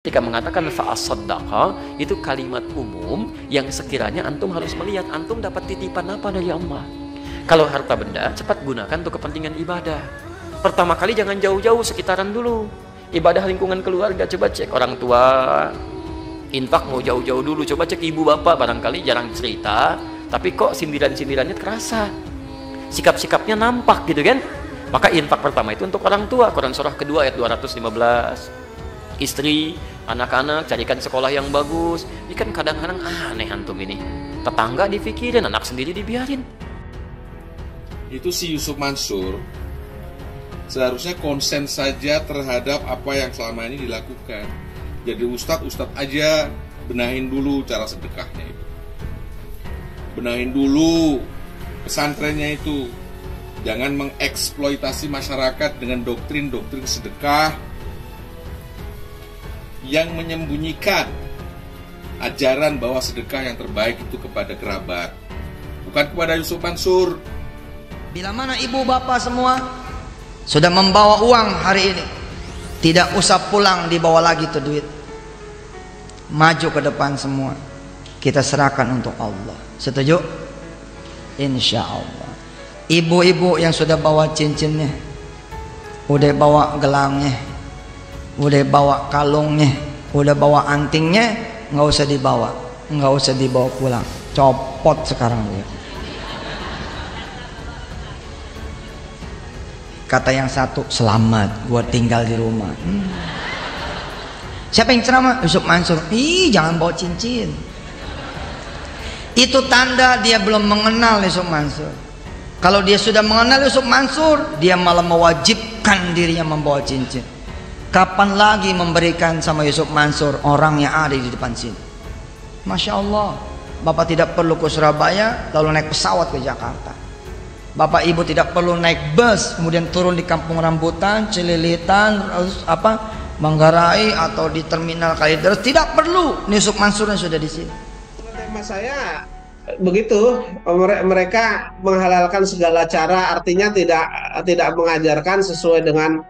Ketika mengatakan fa'asaddaqa, itu kalimat umum yang sekiranya antum harus melihat antum dapat titipan apa dari Allah. Kalau harta benda, cepat gunakan untuk kepentingan ibadah. Pertama kali jangan jauh-jauh, sekitaran dulu. Ibadah lingkungan keluarga, coba cek orang tua. Infak mau jauh-jauh dulu, coba cek ibu bapak, barangkali jarang cerita, tapi kok sindiran-sindirannya terasa. Sikap-sikapnya nampak gitu kan. Maka infak pertama itu untuk orang tua. Quran surah kedua ayat 215. Istri, anak-anak, carikan sekolah yang bagus. Ini kan kadang-kadang aneh antum ini. Tetangga dipikirin, anak sendiri dibiarin. Itu si Yusuf Mansur seharusnya konsen saja terhadap apa yang selama ini dilakukan. Jadi ustadz aja benahin dulu cara sedekahnya itu. Benahin dulu pesantrennya itu. Jangan mengeksploitasi masyarakat dengan doktrin-doktrin sedekah yang menyembunyikan ajaran bahwa sedekah yang terbaik itu kepada kerabat, bukan kepada Yusuf Mansur. Bila mana ibu bapak semua sudah membawa uang hari ini, tidak usah pulang dibawa lagi tuh duit. Maju ke depan semua, kita serahkan untuk Allah. Setuju? Insya Allah. Ibu-ibu yang sudah bawa cincinnya, udah bawa gelangnya, udah bawa kalungnya, udah bawa antingnya, nggak usah dibawa pulang, copot sekarang dia. Kata yang satu, selamat, gua tinggal di rumah. Siapa yang ceramah? Yusuf Mansur. Ih, jangan bawa cincin. Itu tanda dia belum mengenal Yusuf Mansur. Kalau dia sudah mengenal Yusuf Mansur, dia malah mewajibkan dirinya membawa cincin. Kapan lagi memberikan sama Yusuf Mansur orang yang ada di depan sini? Masya Allah, Bapak tidak perlu ke Surabaya lalu naik pesawat ke Jakarta. Bapak Ibu tidak perlu naik bus kemudian turun di Kampung Rambutan, Cililitan, Manggarai atau di Terminal Kalideres. Tidak perlu. Yusuf Mansur yang sudah di sini. Tema saya begitu, mereka menghalalkan segala cara, artinya tidak mengajarkan sesuai dengan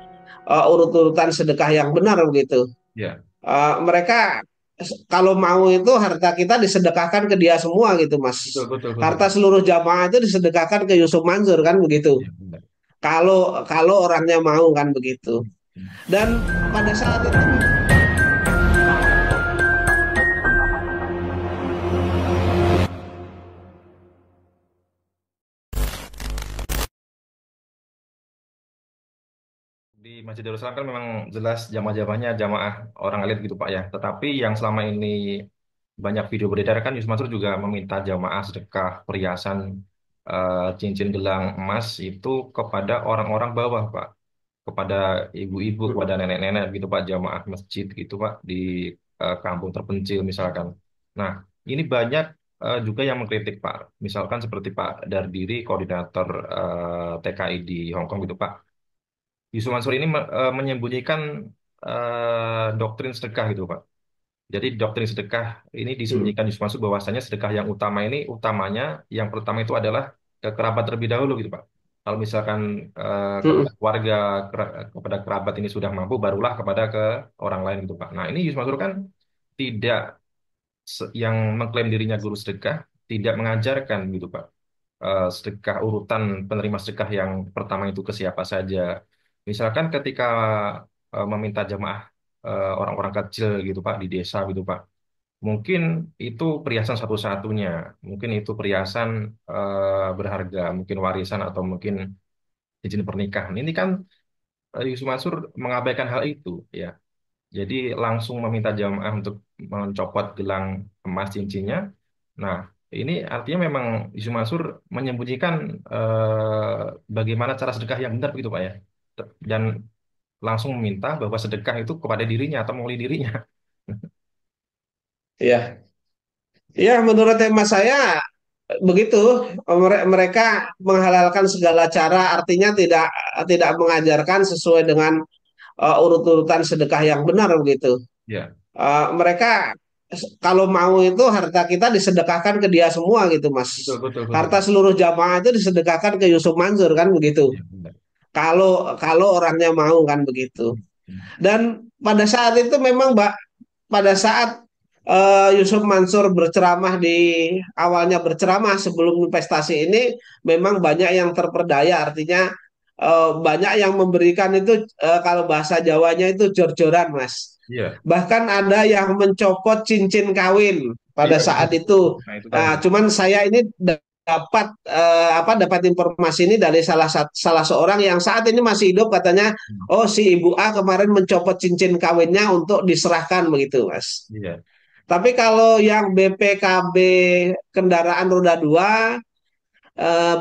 urut-urutan sedekah yang benar begitu. Ya. Mereka kalau mau itu harta kita disedekahkan ke dia semua gitu, Mas. Betul. Harta seluruh jamaah itu disedekahkan ke Yusuf Mansur kan begitu. Ya, benar. Kalau orangnya mau kan begitu. Dan pada saat itu di Masjid Darussalam kan memang jelas jamaah-jamaahnya jamaah orang elit gitu Pak ya. Tetapi yang selama ini banyak video beredar kan Yusuf Mansur juga meminta jamaah sedekah perhiasan cincin gelang emas itu kepada orang-orang bawah Pak. Kepada ibu-ibu, kepada nenek-nenek gitu Pak, jamaah masjid gitu Pak di kampung terpencil misalkan. Nah, ini banyak juga yang mengkritik Pak. Misalkan seperti Pak Dardiri, koordinator TKI di Hong Kong gitu Pak. Yusuf Mansur ini menyembunyikan doktrin sedekah gitu Pak. Jadi doktrin sedekah ini disembunyikan Yusuf Mansur bahwasanya sedekah yang utama ini utamanya yang pertama itu adalah ke kerabat terlebih dahulu gitu Pak. Kalau misalkan kepada keluarga kepada kerabat ini sudah mampu barulah kepada ke orang lain gitu Pak. Nah, ini Yusuf Mansur kan tidak yang mengklaim dirinya guru sedekah tidak mengajarkan gitu Pak. Sedekah urutan penerima sedekah yang pertama itu ke siapa saja. Misalkan ketika meminta jamaah orang-orang kecil gitu Pak di desa gitu Pak. Mungkin itu perhiasan satu-satunya, mungkin itu perhiasan berharga, mungkin warisan atau mungkin cincin pernikahan. Ini kan Yusuf Mansur mengabaikan hal itu ya. Jadi langsung meminta jamaah untuk mencopot gelang emas cincinnya. Nah, ini artinya memang Yusuf Mansur menyembunyikan bagaimana cara sedekah yang benar begitu Pak ya. Dan langsung meminta bahwa sedekah itu kepada dirinya atau melalui dirinya. ya, menurut tema saya begitu, mereka menghalalkan segala cara, artinya tidak mengajarkan sesuai dengan urut-urutan sedekah yang benar begitu. Ya, Mereka kalau mau itu harta kita disedekahkan ke dia semua gitu, Mas. betul. Harta seluruh jamaah itu disedekahkan ke Yusuf Mansur kan begitu. Ya, benar. Kalau orangnya mau kan begitu. Dan pada saat itu memang pada saat Yusuf Mansur berceramah awalnya berceramah sebelum investasi ini memang banyak yang terperdaya, artinya banyak yang memberikan itu kalau bahasa Jawanya itu jor-joran, Mas. Iya, Bahkan ada yang mencopot cincin kawin pada iya betul. saat itu. Nah, itu tadi. Nah, cuman saya ini dapat informasi ini dari salah seorang yang saat ini masih hidup, katanya, Hmm. oh si Ibu A kemarin mencopot cincin kawinnya untuk diserahkan begitu, Mas. Iya, Tapi kalau yang BPKB kendaraan roda 2,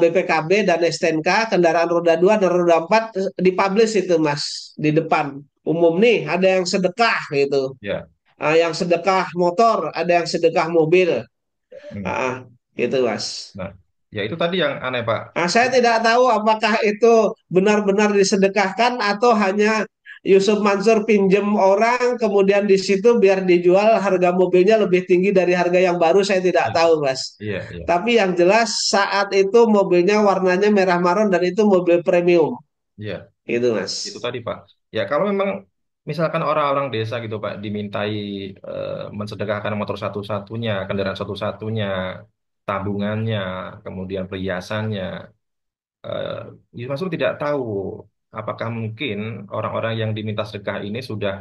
BPKB dan STNK kendaraan roda 2 dan roda 4 dipublish itu, Mas, di depan umum nih ada yang sedekah gitu. iya. Yang sedekah motor, ada yang sedekah mobil. Hmm. Ah, gitu, Mas. Nah, ya itu tadi yang aneh, Pak. Nah, saya tidak tahu apakah itu benar-benar disedekahkan atau hanya Yusuf Mansur pinjem orang, kemudian di situ biar dijual harga mobilnya lebih tinggi dari harga yang baru, saya tidak Iya, tahu, Mas. iya, iya. Tapi yang jelas saat itu mobilnya warnanya merah marun dan itu mobil premium, Iya. gitu, Itu Mas. tadi Pak. Ya kalau memang misalkan orang-orang desa gitu Pak dimintai mensedekahkan motor satu-satunya, kendaraan satu-satunya, tabungannya, kemudian perhiasannya, eh Yus Mansur tidak tahu apakah mungkin orang-orang yang diminta sedekah ini sudah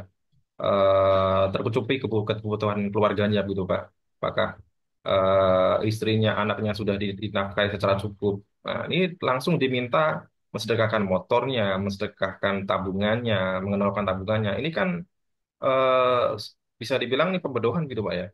tercukupi kebutuhan keluarganya gitu Pak. Apakah istrinya, anaknya sudah dinafkahi secara cukup. Nah, ini langsung diminta mensedekahkan motornya, mensedekahkan tabungannya, mengenalkan tabungannya. Ini kan eh, bisa dibilang ini pembodohan gitu Pak ya.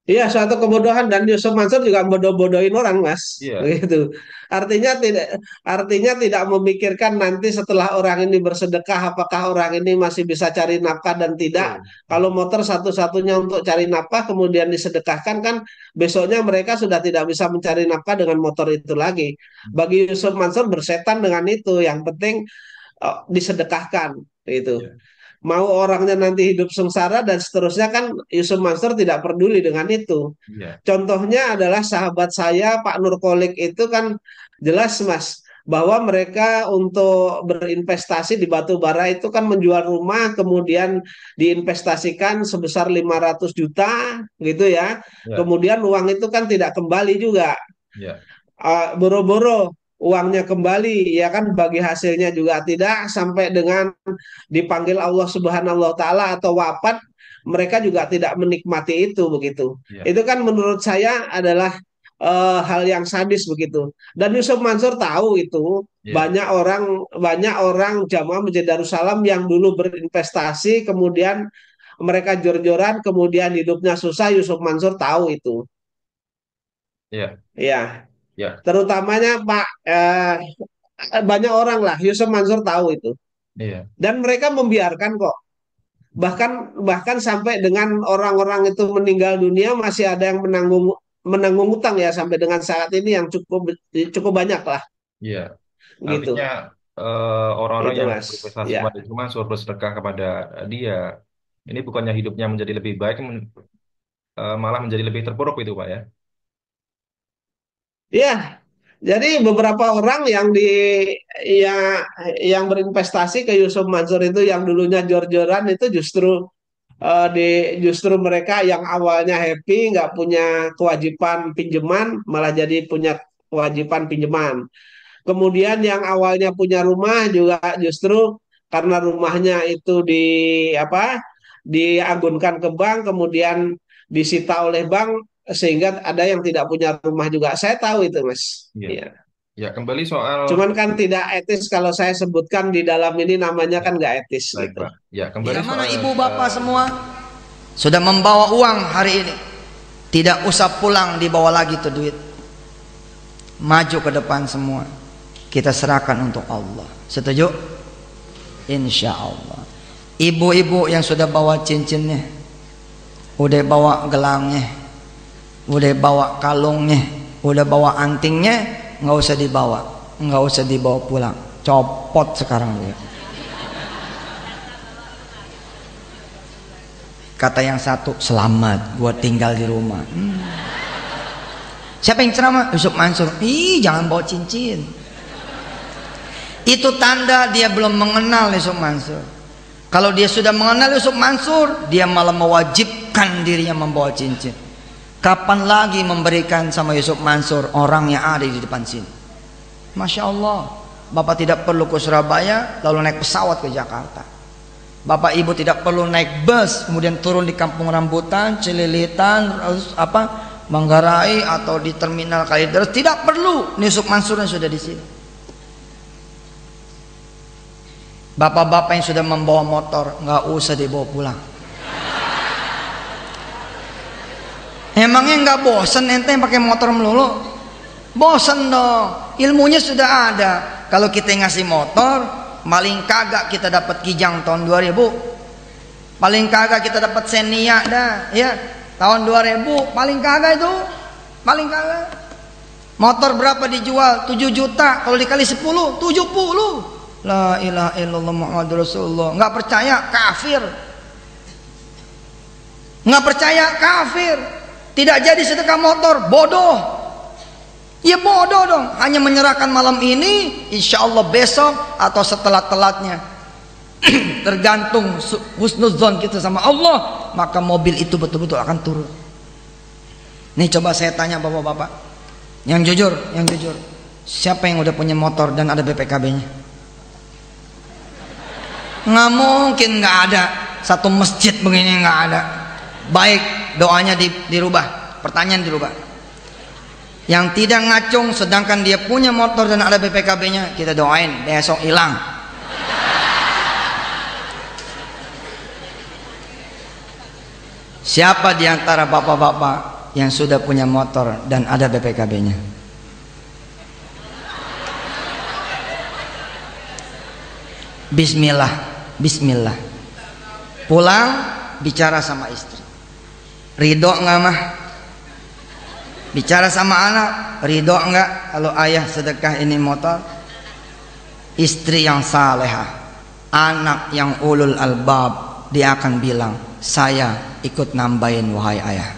Iya, suatu kebodohan, dan Yusuf Mansur juga bodoh-bodohin orang, Mas. Iya, Begitu. Artinya tidak memikirkan nanti setelah orang ini bersedekah apakah orang ini masih bisa cari nafkah dan tidak. betul. Kalau motor satu-satunya untuk cari nafkah kemudian disedekahkan, kan besoknya mereka sudah tidak bisa mencari nafkah dengan motor itu lagi. Bagi Yusuf Mansur bersetan dengan itu, yang penting disedekahkan gitu. Iya, Mau orangnya nanti hidup sengsara dan seterusnya, kan Yusuf Mansur tidak peduli dengan itu. iya, Contohnya adalah sahabat saya Pak Nurkolik itu kan jelas, Mas, bahwa mereka untuk berinvestasi di batu bara itu kan menjual rumah kemudian diinvestasikan sebesar 500 juta gitu ya. iya, Kemudian uang itu kan tidak kembali juga. iya, Boro-boro uangnya kembali, ya kan, bagi hasilnya juga tidak, sampai dengan dipanggil Allah Subhanahu wa taala atau wafat, mereka juga tidak menikmati itu begitu. iya, Itu kan menurut saya adalah hal yang sadis begitu. Dan Yusuf Mansur tahu itu. iya, Banyak orang jamaah Masjid Darussalam yang dulu berinvestasi kemudian mereka jor-joran kemudian hidupnya susah, Yusuf Mansur tahu itu. iya, Ya, iya, terutamanya Pak, banyak orang lah, Yusuf Mansur tahu itu, iya, dan mereka membiarkan kok, bahkan bahkan sampai dengan orang-orang itu meninggal dunia masih ada yang menanggung menanggung utang ya sampai dengan saat ini yang cukup cukup banyak lah iya. Artinya gitu, orang-orang itu, yang Mas, berprestasi ya. kepada Yus Mansur bersedekah kepada dia, ini bukannya hidupnya menjadi lebih baik, malah menjadi lebih terpuruk itu Pak ya. Ya, jadi beberapa orang ya, yang berinvestasi ke Yusuf Mansur itu yang dulunya jor-joran itu justru mereka yang awalnya happy nggak punya kewajiban pinjaman malah jadi punya kewajiban pinjaman. Kemudian yang awalnya punya rumah juga justru karena rumahnya itu diagunkan ke bank kemudian disita oleh bank sehingga ada yang tidak punya rumah juga. Saya tahu itu, Mas. Iya. Iya. Ya, kembali soal Cuman kan tidak etis kalau saya sebutkan di dalam ini, namanya kan nggak etis baik, gitu. Pak. Ya, kembali Bila mana soal ibu bapak semua sudah membawa uang hari ini, tidak usah pulang dibawa lagi tuh duit. Maju ke depan semua. Kita serahkan untuk Allah. Setuju? Insya Allah. Ibu-ibu yang sudah bawa cincinnya, udah bawa gelangnya, udah bawa kalungnya, udah bawa antingnya, nggak usah dibawa, nggak usah dibawa pulang, copot sekarang juga. Kata yang satu, selamat, gua tinggal di rumah. Siapa yang ceramah? Yusuf Mansur. Ih, jangan bawa cincin. Itu tanda dia belum mengenal Yusuf Mansur. Kalau dia sudah mengenal Yusuf Mansur, dia malah mewajibkan dirinya membawa cincin. Kapan lagi memberikan sama Yusuf Mansur orang yang ada di depan sini? Masya Allah, Bapak tidak perlu ke Surabaya lalu naik pesawat ke Jakarta. Bapak Ibu tidak perlu naik bus kemudian turun di Kampung Rambutan, Cililitan, Manggarai atau di Terminal Kalideres. Tidak perlu. Yusuf Mansur yang sudah di sini. Bapak-bapak yang sudah membawa motor nggak usah dibawa pulang. Emangnya nggak bosan ente yang pakai motor melulu? Bosan dong. Ilmunya sudah ada. Kalau kita ngasih motor, paling kagak kita dapat Kijang tahun 2000. Paling kagak kita dapat Xenia dah, ya. Tahun 2000 paling kagak itu. Paling kagak. Motor berapa dijual? 7 juta. Kalau dikali 10, 70. La ilaha illallah Muhammadur Rasulullah. Nggak percaya kafir. Nggak percaya kafir. Tidak jadi sedekah motor, bodoh. Ya bodoh dong. Hanya menyerahkan malam ini, insya Allah besok atau setelah telatnya. Tergantung husnuzon kita sama Allah, maka mobil itu betul-betul akan turun. Nih coba saya tanya bapak-bapak, yang jujur, siapa yang udah punya motor dan ada BPKB-nya? Nggak mungkin nggak ada. Satu masjid begini nggak ada. Baik, doanya dirubah, pertanyaan dirubah. Yang tidak ngacung sedangkan dia punya motor dan ada BPKB-nya, kita doain besok hilang. Siapa di antara bapak-bapak yang sudah punya motor dan ada BPKB-nya? Bismillah. Pulang bicara sama istri. Ridho nggak mah? Bicara sama anak. Ridho nggak kalau ayah sedekah ini motor? Istri yang salehah, anak yang ulul albab, dia akan bilang, saya ikut nambahin wahai ayah.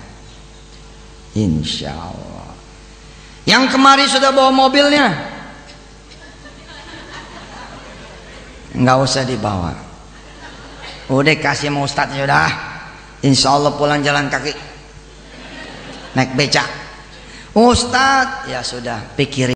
Insya Allah. Yang kemari sudah bawa mobilnya, nggak usah dibawa. Udah kasih sama ustadz sudah. Insya Allah pulang jalan kaki, naik becak. Ustadz, ya sudah pikirin.